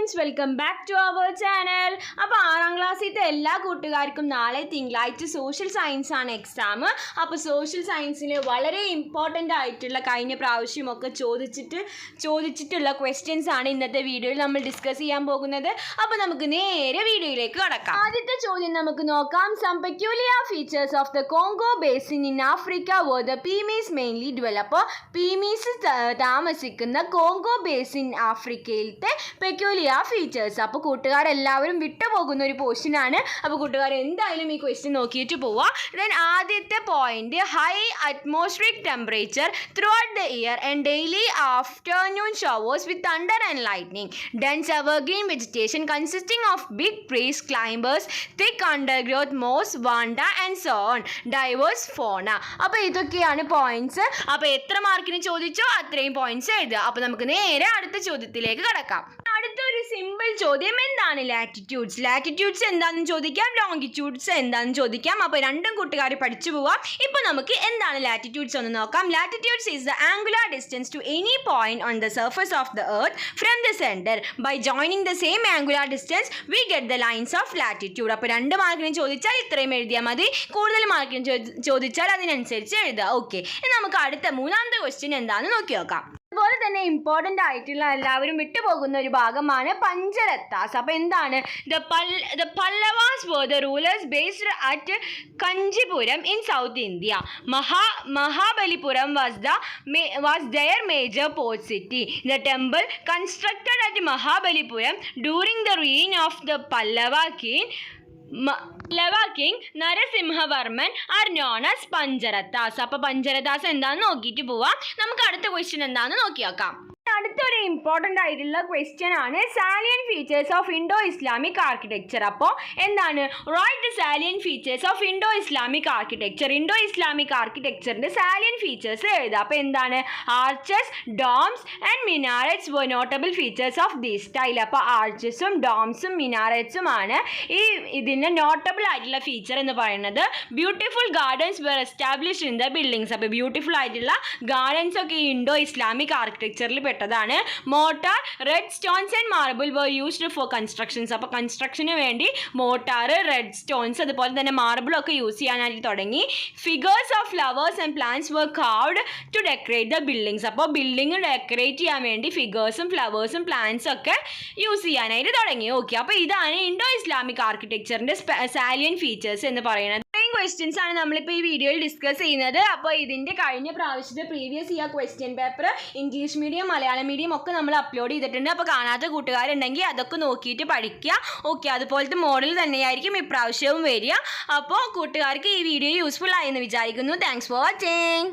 Friends, welcome back to our channel. അപ്പോൾ 6ാം ക്ലാസ്സിലത്തെ എല്ലാ കൂട്ടുകാർക്കും നാളെ തിങ്കളാഴ്ച സോഷ്യൽ സയൻസ് ആണ് എക്സാം. അപ്പോൾ സോഷ്യൽ സയൻസിൽ വളരെ ഇമ്പോർട്ടൻ്റ് ആയിട്ടുള്ള കഴിഞ്ഞ പ്രാവശ്യമൊക്കെ ചോദിച്ചിട്ടുള്ള ക്വസ്റ്റ്യൻസ് ആണ് ഇന്നത്തെ വീഡിയോയിൽ നമ്മൾ ഡിസ്കസ് ചെയ്യാൻ പോകുന്നത്. അപ്പോൾ നമുക്ക് നേരെ വീഡിയോയിലേക്ക് കടക്കാം. ആദ്യത്തെ ചോദ്യം നമുക്ക് നോക്കാം. Some peculiar features of the Congo basin in Africa where the pygmies mainly dwell. അപ്പോൾ പീമീസ് താമസിക്കുന്ന കോങ്കോ ബേസിൻ ആഫ്രിക്കയിലത്തെ പെക്യൂലിയർ ഫീച്ചേഴ്സ്. അപ്പോൾ കൂട്ടുകാരെല്ലാവരും വിട്ടുപോകുന്ന ഒരു പോർഷൻ ആണ്. അപ്പോൾ കൂട്ടുകാർ എന്തായാലും ഈ ക്വസ്റ്റ്യൻ നോക്കിയിട്ട് പോവാം. ദെൻ ആദ്യത്തെ point, high atmospheric temperature throughout the year and daily afternoon showers with thunder and lightning. Dense evergreen vegetation consisting of big trees, climbers, thick undergrowth, moss, vanda and so on, diverse fauna. അപ്പോൾ ഇതൊക്കെയാണ് points. അപ്പോൾ എത്ര മാർക്കിന് ചോദിച്ചോ അത്രയും points എഴുതുക. അപ്പോൾ നമുക്ക് നേരെ അടുത്ത ചോദ്യത്തിലേക്ക് കടക്കാം. അടുത്തൊരു സിമ്പിൾ ചോദ്യം, എന്താണ് ലാറ്റിറ്റ്യൂഡ്സ്? ലാറ്റിറ്റ്യൂഡ്സ് എന്താണെന്ന് ചോദിക്കാം, ലോങ്കിറ്റ്യൂഡ്സ് എന്താണെന്ന് ചോദിക്കാം. അപ്പോൾ രണ്ടും കൂട്ടുകാർ പഠിച്ചു പോവാം. ഇപ്പോൾ നമുക്ക് എന്താണ് ലാറ്റിറ്റ്യൂഡ്സ് ഒന്ന് നോക്കാം. Latitudes is the angular distance to any point on the surface of the earth from the centre. By joining the same angular distance we get the lines of latitude. അപ്പോൾ 2 മാർക്കിന് ചോദിച്ചാൽ ഇത്രയും എഴുതിയാൽ മതി. കൂടുതൽ മാർക്കിന് ചോദിച്ചാൽ അതിനനുസരിച്ച് എഴുതുക. ഓക്കെ, നമുക്ക് അടുത്ത 3ാമത്തെ ക്വസ്റ്റ്യൻ എന്താണെന്ന് നോക്കി നോക്കാം. അതുപോലെ തന്നെ ഇമ്പോർട്ടൻ്റ് ആയിട്ടുള്ള എല്ലാവരും വിട്ടുപോകുന്ന ഒരു ഭാഗമാണ് പഞ്ചരത്താസ്. അപ്പോൾ എന്താണ്? The Pallavas were the rulers based at കഞ്ചിപുരം in South India. Mahabalipuram was their major port city. The temple constructed at Mahabalipuram during the reign of the Pallava king Narasimhavarman are known as Pancharathas. അപ്പോൾ പഞ്ചരത്താസ് എന്താണെന്ന് നോക്കിയിട്ട് പോവാം. നമുക്ക് അടുത്ത ക്വസ്റ്റ്യൻ എന്താണെന്ന് നോക്കി നോക്കാം. അടുത്തൊരു ഇമ്പോർട്ടൻ്റ് ആയിട്ടുള്ള ക്വസ്റ്റ്യൻ ആണ്, salient features of Indo Islamic architecture. അപ്പോൾ എന്താണ്? Right salient features of Indo Islamic architecture. Indo Islamic ആർക്കിടെക്ചറിൻ്റെ സാലിയൻ ഫീച്ചേഴ്സ് എഴുതുക. അപ്പോൾ എന്താണ്? Arches, domes and minarets were notable features of this style. അപ്പോൾ ആർച്ചസും ഡോംസും മിനാരറ്റ്സും ആണ് ഇതിൻ്റെ നോട്ടബിൾ ആയിട്ടുള്ള ഫീച്ചർ എന്ന് പറയുന്നത്. Beautiful gardens were established in the buildings. അപ്പോൾ ബ്യൂട്ടിഫുൾ ആയിട്ടുള്ള ഗാർഡൻസ് ഒക്കെ ഈ ഇൻഡോ ഇസ്ലാമിക് ആർക്കിടെക്ചറിൽ പെട്ടതാണ്. Mortar, red stones and marble were used for constructions. അപ്പോൾ കൺസ്ട്രക്ഷന് വേണ്ടി മോട്ടാർ, റെഡ് സ്റ്റോൺസ്, അതുപോലെ തന്നെ മാർബിളൊക്കെ യൂസ് ചെയ്യാനായിട്ട് തുടങ്ങി. Figures of flowers and plants were carved to decorate the buildings. അപ്പോൾ ബിൽഡിംഗ് ഡെക്കറേറ്റ് ചെയ്യാൻ വേണ്ടി ഫിഗേഴ്സും ഫ്ലവേഴ്സും പ്ലാന്റ്സും ഒക്കെ യൂസ് ചെയ്യാനായിട്ട് തുടങ്ങി. ഓക്കെ, അപ്പോൾ ഇതാണ് ഇൻഡോ ഇസ്ലാമിക് ആർക്കിടെക്ചറിൻ്റെ സാലിയൻ ഫീച്ചേഴ്സ് എന്ന് പറയുന്നത്. ഇത്രയും ക്വസ്റ്റ്യൻസ് ആണ് നമ്മളിപ്പോൾ ഈ വീഡിയോയിൽ ഡിസ്കസ് ചെയ്യുന്നത്. അപ്പോൾ ഇതിൻ്റെ കഴിഞ്ഞ പ്രാവശ്യത്തെ previous year question paper English medium, Malayalam medium ഒക്കെ നമ്മൾ അപ്ലോഡ് ചെയ്തിട്ടുണ്ട്. അപ്പോൾ കാണാത്ത കൂട്ടുകാരുണ്ടെങ്കിൽ അതൊക്കെ നോക്കിയിട്ട് പഠിക്കുക. ഓക്കെ, അതുപോലത്തെ മോഡൽ തന്നെയായിരിക്കും ഇപ്രാവശ്യവും വരിക. അപ്പോൾ കൂട്ടുകാർക്ക് ഈ വീഡിയോ യൂസ്ഫുൾ ആയെന്ന് വിചാരിക്കുന്നു. Thanks for watching.